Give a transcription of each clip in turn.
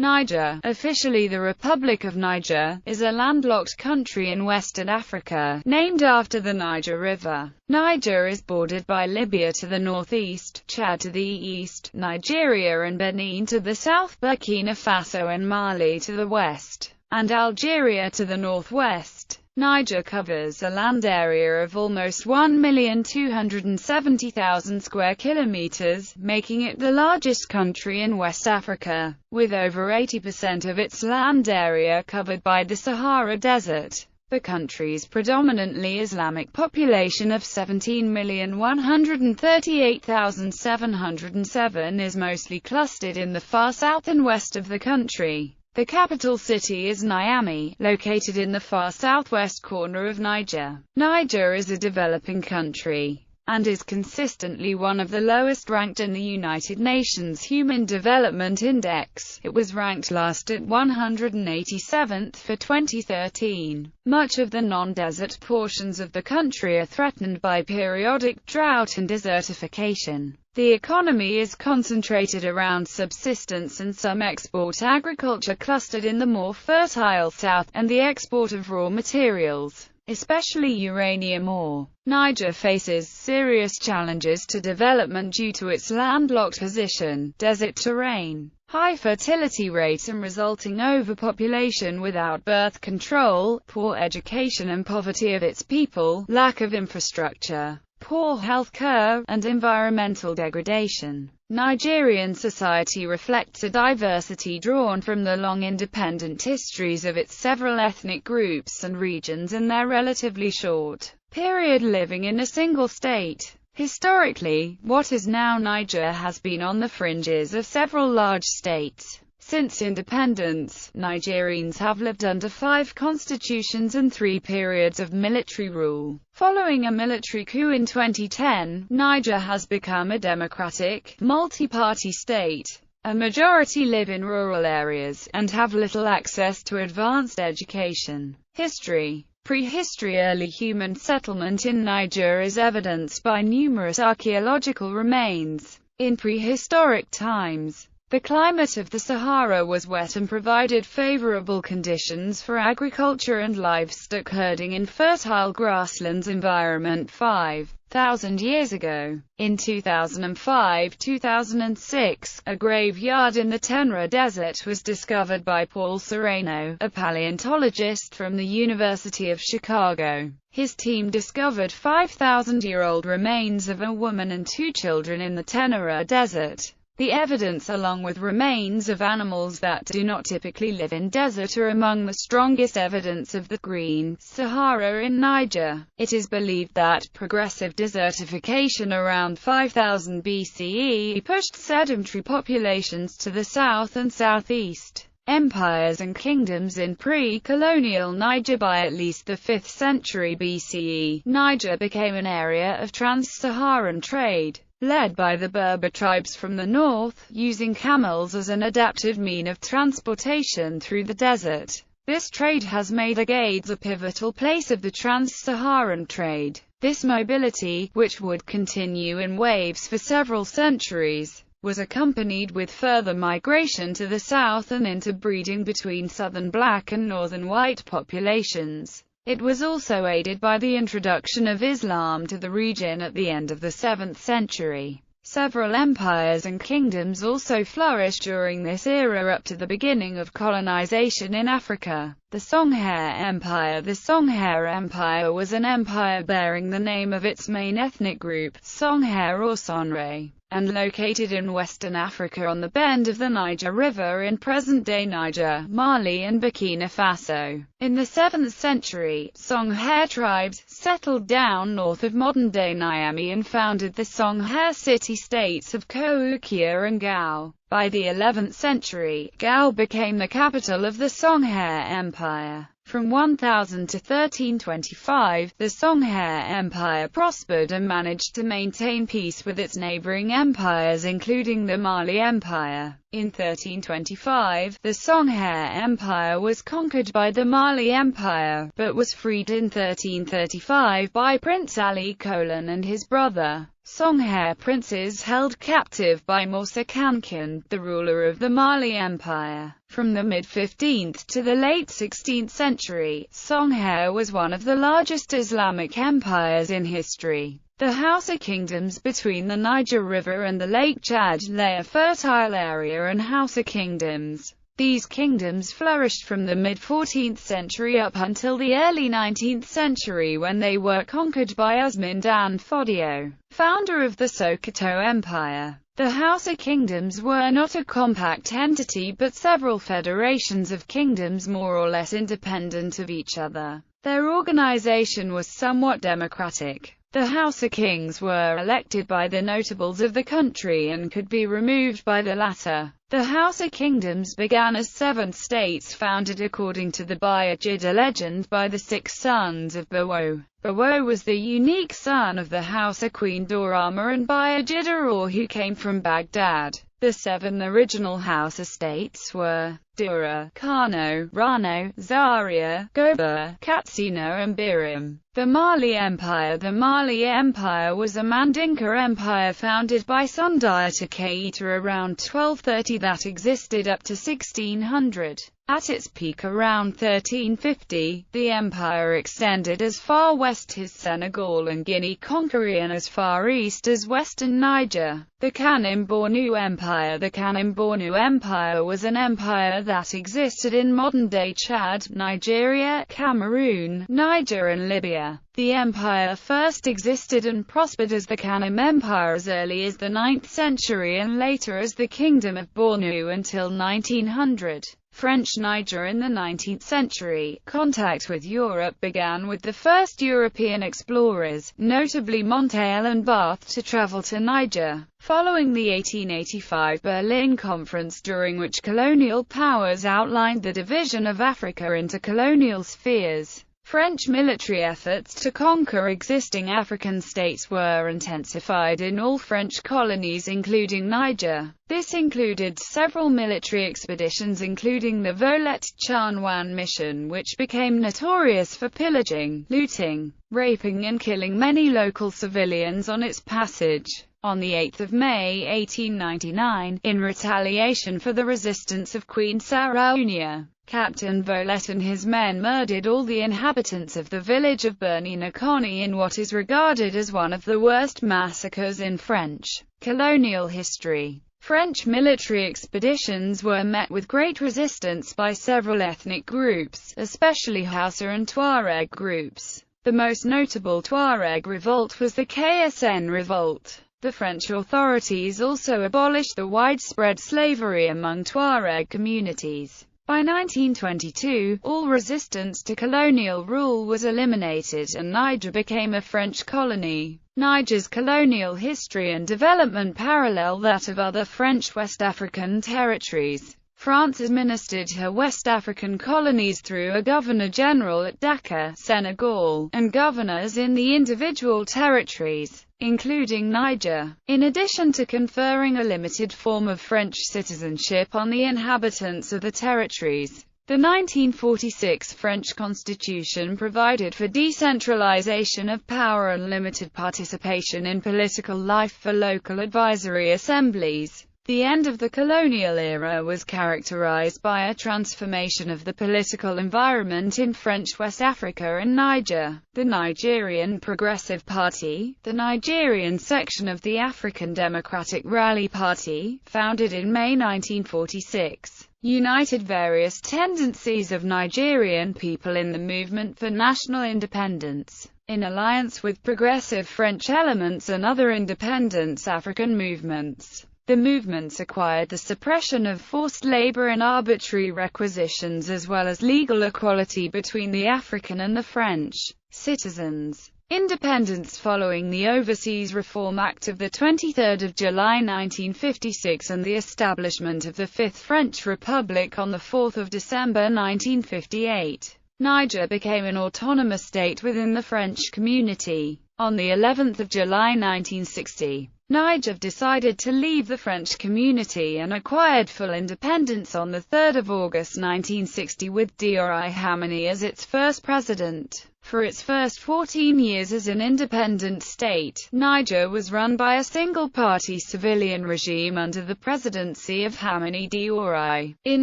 Niger, officially the Republic of Niger, is a landlocked country in Western Africa, named after the Niger River. Niger is bordered by Libya to the northeast, Chad to the east, Nigeria and Benin to the south, Burkina Faso and Mali to the west, and Algeria to the northwest. Niger covers a land area of almost 1,270,000 square kilometers, making it the largest country in West Africa, with over 80% of its land area covered by the Sahara Desert. The country's predominantly Islamic population of 17,138,707 is mostly clustered in the far south and west of the country. The capital city is Niamey, located in the far southwest corner of Niger. Niger is a developing country, and is consistently one of the lowest ranked in the United Nations Human Development Index. It was ranked last at 187th for 2013. Much of the non-desert portions of the country are threatened by periodic drought and desertification. The economy is concentrated around subsistence and some export agriculture clustered in the more fertile south, and the export of raw materials, especially uranium ore. Niger faces serious challenges to development due to its landlocked position, desert terrain, high fertility rates and resulting overpopulation without birth control, poor education and poverty of its people, lack of infrastructure, poor health care, and environmental degradation. Nigerian society reflects a diversity drawn from the long independent histories of its several ethnic groups and regions and their relatively short period living in a single state. Historically, what is now Niger has been on the fringes of several large states. Since independence, Nigerians have lived under 5 constitutions and 3 periods of military rule. Following a military coup in 2010, Niger has become a democratic, multi-party state. A majority live in rural areas, and have little access to advanced education. History. Prehistory. Early human settlement in Niger is evidenced by numerous archaeological remains. In prehistoric times, the climate of the Sahara was wet and provided favorable conditions for agriculture and livestock herding in fertile grasslands environment 5,000 years ago. In 2005-2006, a graveyard in the Tenra Desert was discovered by Paul Serrano, a paleontologist from the University of Chicago. His team discovered 5,000-year-old remains of a woman and 2 children in the Tenra Desert. The evidence, along with remains of animals that do not typically live in desert, are among the strongest evidence of the Green Sahara in Niger. It is believed that progressive desertification around 5000 BCE pushed sedentary populations to the south and southeast. Empires and kingdoms in pre-colonial Niger. By at least the 5th century BCE, Niger became an area of trans-Saharan trade, led by the Berber tribes from the north, using camels as an adapted mean of transportation through the desert. This trade has made the Gades a pivotal place of the trans-Saharan trade. This mobility, which would continue in waves for several centuries, was accompanied with further migration to the south and interbreeding between southern black and northern white populations. It was also aided by the introduction of Islam to the region at the end of the 7th century. Several empires and kingdoms also flourished during this era up to the beginning of colonization in Africa. The Songhair Empire. The Songhair Empire was an empire bearing the name of its main ethnic group, Songhair or Sonré, and located in western Africa on the bend of the Niger River in present-day Niger, Mali and Burkina Faso. In the 7th century, Songhair tribes settled down north of modern-day Niamey and founded the Songhair city-states of Koukia and Gao. By the 11th century, Gao became the capital of the Songhair Empire. From 1000 to 1325, the Songhair Empire prospered and managed to maintain peace with its neighboring empires including the Mali Empire. In 1325, the Songhair Empire was conquered by the Mali Empire, but was freed in 1335 by Prince Ali Kolan and his brother. Songhair princes held captive by Musa Kankan, the ruler of the Mali Empire. From the mid-15th to the late 16th century, Songhair was one of the largest Islamic empires in history. The Hausa Kingdoms between the Niger River and the Lake Chad lay a fertile area in Hausa Kingdoms. These kingdoms flourished from the mid-14th century up until the early 19th century, when they were conquered by Usman Dan Fodio, founder of the Sokoto Empire. The Hausa Kingdoms were not a compact entity but several federations of kingdoms more or less independent of each other. Their organization was somewhat democratic. The Hausa kings were elected by the notables of the country and could be removed by the latter. The Hausa Kingdoms began as 7 states founded according to the Bayajida legend by the 6 sons of Bawo. Bawo was the unique son of the Hausa queen Dorama and Bayajida, or who came from Baghdad. The 7 original Hausa states were Dura, Kano, Rano, Zaria, Goba, Katsina and Biram. The Mali Empire. The Mali Empire was a Mandinka empire founded by Sundiata Keita around 1230 that existed up to 1600. At its peak around 1350, the empire extended as far west as Senegal and Guinea Conakry and as far east as western Niger. The Kanem-Bornu Empire. The Kanem-Bornu Empire was an empire that existed in modern-day Chad, Nigeria, Cameroon, Niger and Libya. The empire first existed and prospered as the Kanem Empire as early as the 9th century and later as the Kingdom of Bornu until 1900. French Niger. In the 19th century, contact with Europe began with the first European explorers, notably Monteil and Barth, to travel to Niger. Following the 1885 Berlin Conference, during which colonial powers outlined the division of Africa into colonial spheres, French military efforts to conquer existing African states were intensified in all French colonies including Niger. This included several military expeditions including the Volette-Charnouan mission, which became notorious for pillaging, looting, raping and killing many local civilians on its passage. On 8 May 1899, in retaliation for the resistance of Queen Sarauniya, Captain Volette and his men murdered all the inhabitants of the village of Berny-Nakoni in what is regarded as one of the worst massacres in French colonial history. French military expeditions were met with great resistance by several ethnic groups, especially Hausa and Tuareg groups. The most notable Tuareg revolt was the KSN revolt. The French authorities also abolished the widespread slavery among Tuareg communities. By 1922, all resistance to colonial rule was eliminated and Niger became a French colony. Niger's colonial history and development parallel that of other French West African territories. France administered her West African colonies through a governor-general at Dakar, Senegal, and governors in the individual territories, including Niger. In addition to conferring a limited form of French citizenship on the inhabitants of the territories, the 1946 French Constitution provided for decentralization of power and limited participation in political life for local advisory assemblies. The end of the colonial era was characterized by a transformation of the political environment in French West Africa and Niger. The Nigerian Progressive Party, the Nigerian section of the African Democratic Rally Party, founded in May 1946, united various tendencies of Nigerian people in the movement for national independence, in alliance with progressive French elements and other independence African movements. The movements acquired the suppression of forced labor and arbitrary requisitions as well as legal equality between the African and the French citizens. Independence following the Overseas Reform Act of 23 July 1956 and the establishment of the Fifth French Republic on 4 December 1958. Niger became an autonomous state within the French community. On the 11th of July 1960, Niger decided to leave the French community and acquired full independence on 3 August 1960 with Diori Hamani as its first president. For its first 14 years as an independent state, Niger was run by a single-party civilian regime under the presidency of Hamani Diori. In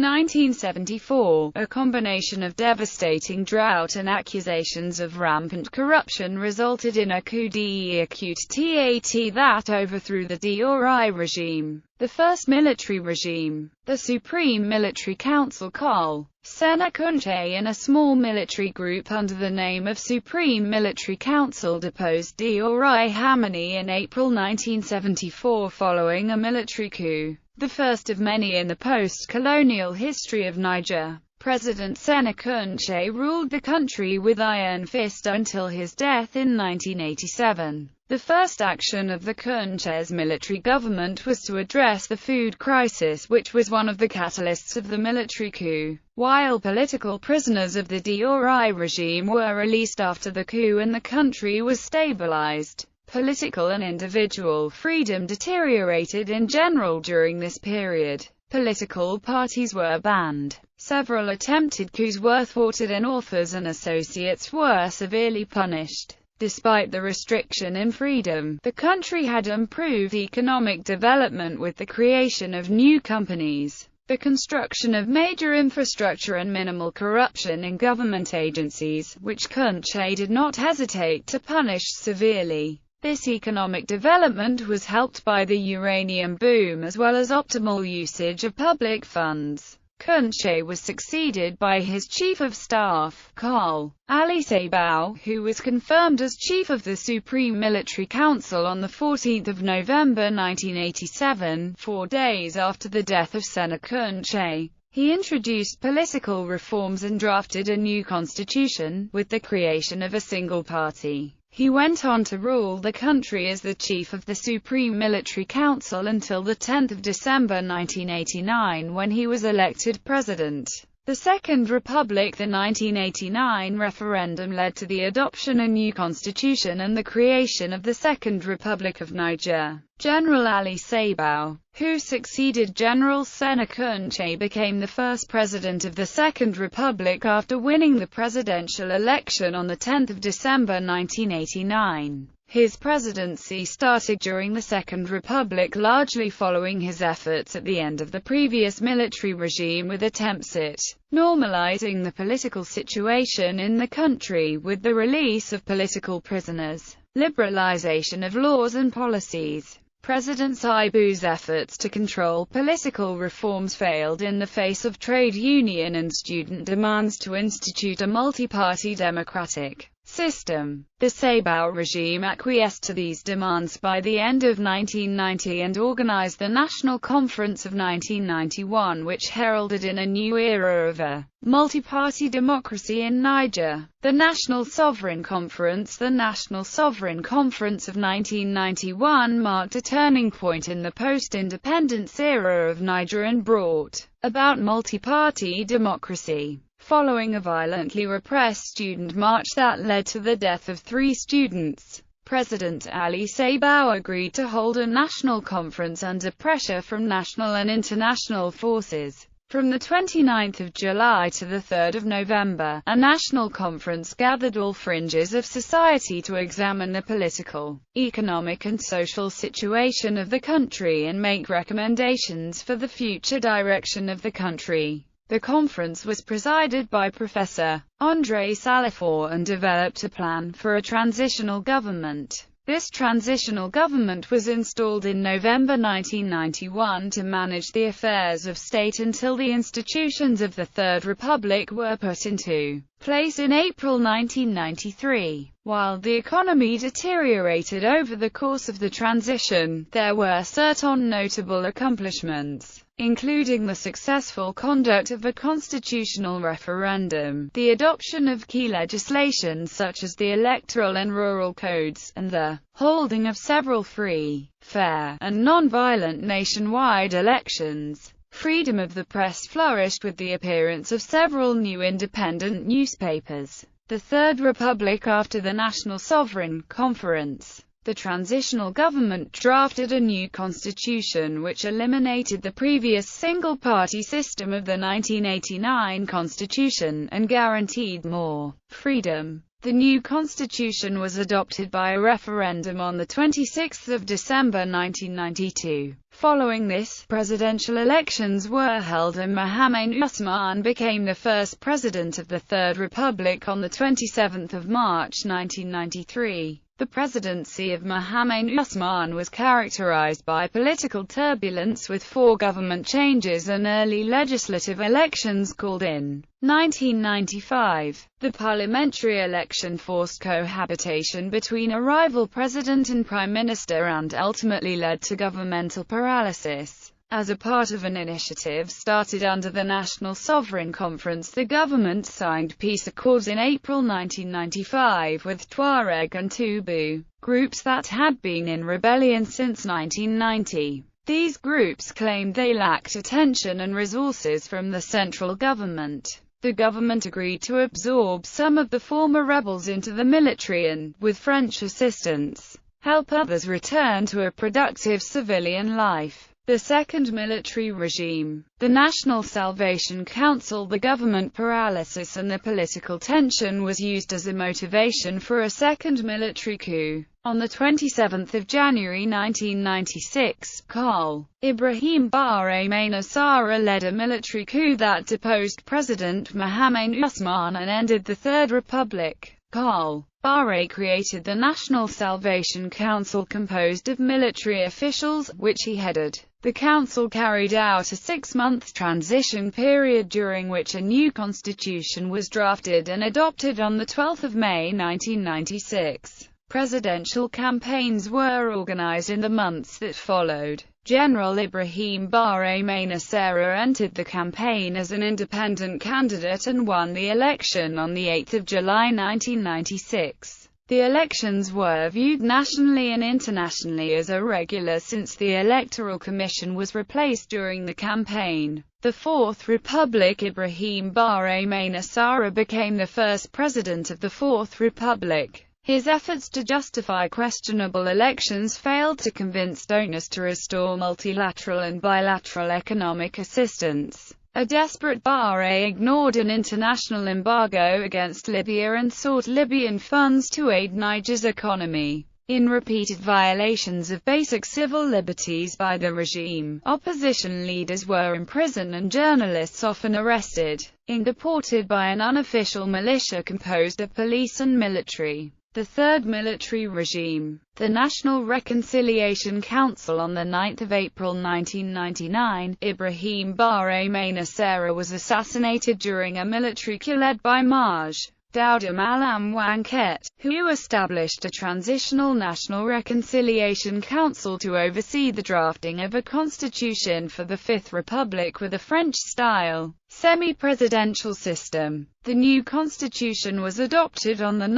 1974, a combination of devastating drought and accusations of rampant corruption resulted in a coup d'état that overthrew the Diori regime. The first military regime, the Supreme Military Council Col. Senekunche, and a small military group under the name of Supreme Military Council deposed Diori Hamani in April 1974 following a military coup, the first of many in the post-colonial history of Niger. President Senekunche ruled the country with iron fist until his death in 1987. The first action of the Kunche's military government was to address the food crisis, which was one of the catalysts of the military coup. While political prisoners of the Diori regime were released after the coup and the country was stabilized, political and individual freedom deteriorated in general during this period. Political parties were banned. Several attempted coups were thwarted and authors and associates were severely punished. Despite the restriction in freedom, the country had improved economic development with the creation of new companies, the construction of major infrastructure and minimal corruption in government agencies, which Kunche did not hesitate to punish severely. This economic development was helped by the uranium boom as well as optimal usage of public funds. Kunche was succeeded by his chief of staff, Col. Ali Sabao, who was confirmed as chief of the Supreme Military Council on 14 November 1987, 4 days after the death of Senekunche. He introduced political reforms and drafted a new constitution, with the creation of a single party. He went on to rule the country as the chief of the Supreme Military Council until 10 December 1989 when he was elected president. The Second Republic. The 1989 referendum led to the adoption of a new constitution and the creation of the Second Republic of Niger. General Ali Sabao, who succeeded General Senekunche, became the first president of the Second Republic after winning the presidential election on 10 December 1989. His presidency started during the Second Republic, largely following his efforts at the end of the previous military regime with attempts at normalizing the political situation in the country with the release of political prisoners, liberalization of laws and policies. President Saibu's efforts to control political reforms failed in the face of trade union and student demands to institute a multi-party democratic system. The Sabao regime acquiesced to these demands by the end of 1990 and organized the National Conference of 1991, which heralded in a new era of a multi-party democracy in Niger. The National Sovereign Conference. The National Sovereign Conference of 1991 marked a turning point in the post-independence era of Niger and brought about multi-party democracy. Following a violently repressed student march that led to the death of 3 students, President Ali Sabao agreed to hold a national conference under pressure from national and international forces. From 29 July to 3 November, a national conference gathered all fringes of society to examine the political, economic and social situation of the country and make recommendations for the future direction of the country. The conference was presided by Professor André Salifort and developed a plan for a transitional government. This transitional government was installed in November 1991 to manage the affairs of state until the institutions of the Third Republic were put into place in April 1993. While the economy deteriorated over the course of the transition, there were certain notable accomplishments, including the successful conduct of a constitutional referendum, the adoption of key legislation such as the electoral and rural codes, and the holding of several free, fair, and non-violent nationwide elections. Freedom of the press flourished with the appearance of several new independent newspapers. The Third Republic. After the National Sovereign Conference, the transitional government drafted a new constitution which eliminated the previous single-party system of the 1989 constitution, and guaranteed more freedom. The new constitution was adopted by a referendum on 26 December 1992. Following this, presidential elections were held and Mohamed Usman became the first president of the Third Republic on 27 March 1993. The presidency of Mohamed Usman was characterized by political turbulence with 4 government changes and early legislative elections called in 1995. The parliamentary election forced cohabitation between a rival president and prime minister and ultimately led to governmental paralysis. As a part of an initiative started under the National Sovereign Conference, the government signed peace accords in April 1995 with Tuareg and Tubu, groups that had been in rebellion since 1990. These groups claimed they lacked attention and resources from the central government. The government agreed to absorb some of the former rebels into the military and, with French assistance, help others return to a productive civilian life. The second military regime, the National Salvation Council, the government paralysis and the political tension was used as a motivation for a second military coup. On 27 January 1996, Col. Ibrahim Bahre Maynasara led a military coup that deposed President Mohamed Usman and ended the Third Republic. Col. Bahre created the National Salvation Council composed of military officials, which he headed. The council carried out a 6-month transition period during which a new constitution was drafted and adopted on 12 May 1996. Presidential campaigns were organized in the months that followed. General Ibrahim Bahre Maynasara entered the campaign as an independent candidate and won the election on 8 July 1996. The elections were viewed nationally and internationally as irregular since the Electoral Commission was replaced during the campaign. The Fourth Republic. Ibrahim Bahre Maynasara became the first president of the Fourth Republic. His efforts to justify questionable elections failed to convince donors to restore multilateral and bilateral economic assistance. A desperate Bahre ignored an international embargo against Libya and sought Libyan funds to aid Niger's economy. In repeated violations of basic civil liberties by the regime, opposition leaders were imprisoned and journalists often arrested, and deported by an unofficial militia composed of police and military. The Third Military Regime. The National Reconciliation Council. On 9 April 1999, Ibrahim Bahre Maynasara was assassinated during a military coup led by Maj. Dauda Malam Wanket, who established a transitional National Reconciliation Council to oversee the drafting of a constitution for the Fifth Republic with a French-style, semi-presidential system. The new constitution was adopted on 9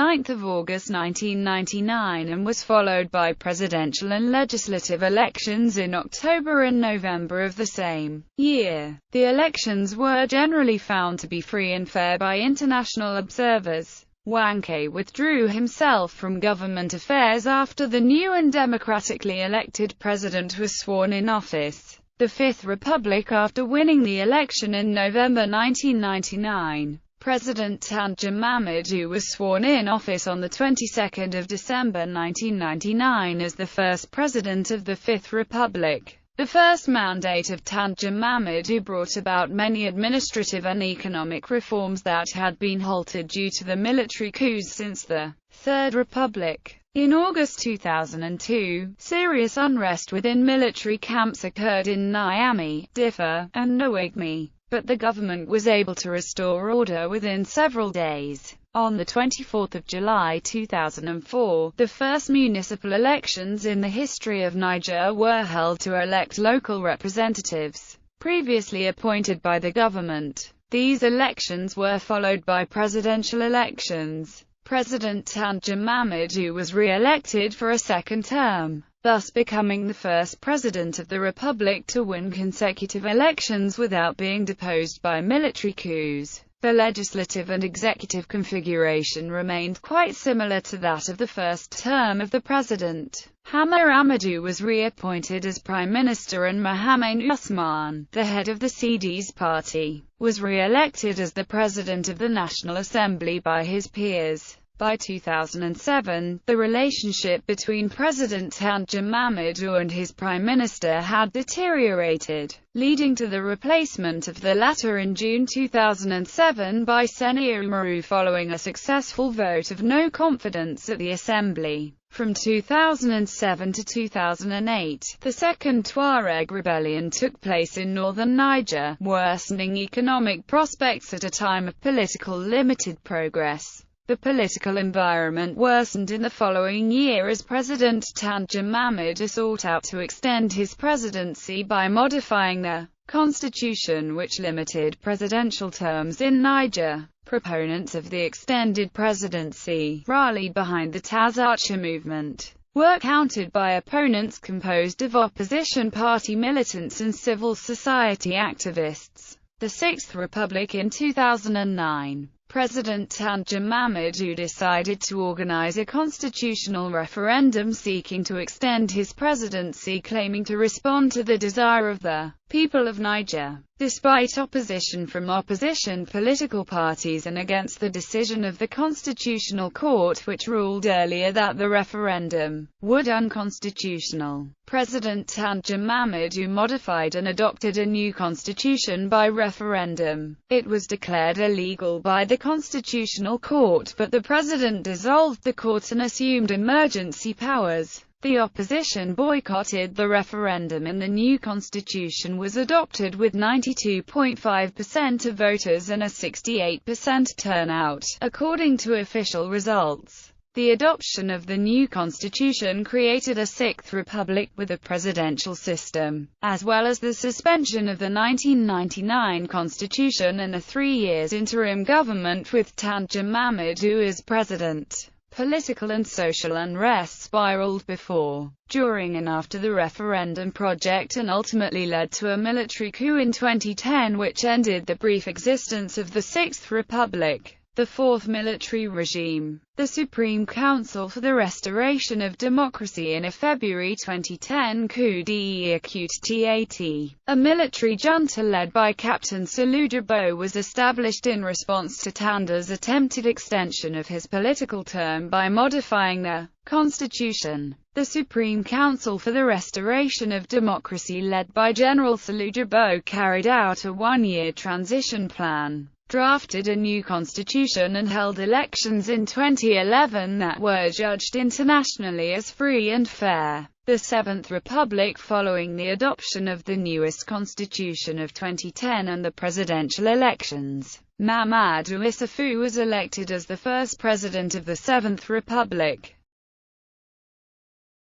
August 1999 and was followed by presidential and legislative elections in October and November of the same year. The elections were generally found to be free and fair by international observers. Wanke withdrew himself from government affairs after the new and democratically elected president was sworn in office. The Fifth Republic. After winning the election in November 1999, President Tandja Mamadou was sworn in office on the 22nd of December 1999 as the first president of the Fifth Republic. The first mandate of Tandja Mamadou brought about many administrative and economic reforms that had been halted due to the military coups since the Third Republic. In August 2002, serious unrest within military camps occurred in Niamey, Diffa, and Nowagmi, but the government was able to restore order within several days. On 24 July 2004, the first municipal elections in the history of Niger were held to elect local representatives, previously appointed by the government. These elections were followed by presidential elections. President Tandja Mamadou was re-elected for a second term, thus becoming the first president of the republic to win consecutive elections without being deposed by military coups. The legislative and executive configuration remained quite similar to that of the first term of the president. Hama Amadou was reappointed as prime minister and Mohamed Usman, the head of the CD's party, was re-elected as the president of the National Assembly by his peers. By 2007, the relationship between President Tandja Mamadou and his prime minister had deteriorated, leading to the replacement of the latter in June 2007 by Seni Umaru following a successful vote of no confidence at the Assembly. From 2007 to 2008, the Second Tuareg Rebellion took place in northern Niger, worsening economic prospects at a time of political limited progress. The political environment worsened in the following year as President Tandja Mamadou sought out to extend his presidency by modifying the constitution, which limited presidential terms in Niger. Proponents of the extended presidency rallied behind the Tazarcha movement, were countered by opponents composed of opposition party militants and civil society activists. The Sixth Republic. In 2009, President Tandja Mamadou decided to organize a constitutional referendum seeking to extend his presidency, claiming to respond to the desire of the people of Niger. Despite opposition from opposition political parties and against the decision of the Constitutional Court, which ruled earlier that the referendum would be unconstitutional, President Tandja Mamadou modified and adopted a new constitution by referendum. It was declared illegal by the Constitutional Court, but the president dissolved the court and assumed emergency powers. The opposition boycotted the referendum and the new constitution was adopted with 92.5% of voters and a 68% turnout, according to official results. The adoption of the new constitution created a Sixth Republic with a presidential system, as well as the suspension of the 1999 constitution and a 3-year interim government with Tandja Mamadou as president. Political and social unrest spiraled before, during and after the referendum project and ultimately led to a military coup in 2010 which ended the brief existence of the Sixth Republic. The fourth military regime, the Supreme Council for the Restoration of Democracy. In a February 2010 coup d'état, a military junta led by Captain Salou Dabo was established in response to Tandja's attempted extension of his political term by modifying the constitution. The Supreme Council for the Restoration of Democracy, led by General Salou Dabo, carried out a 1-year transition plan, drafted a new constitution and held elections in 2011 that were judged internationally as free and fair. The Seventh Republic. Following the adoption of the newest constitution of 2010 and the presidential elections, Mamadou Issoufou was elected as the first president of the Seventh Republic.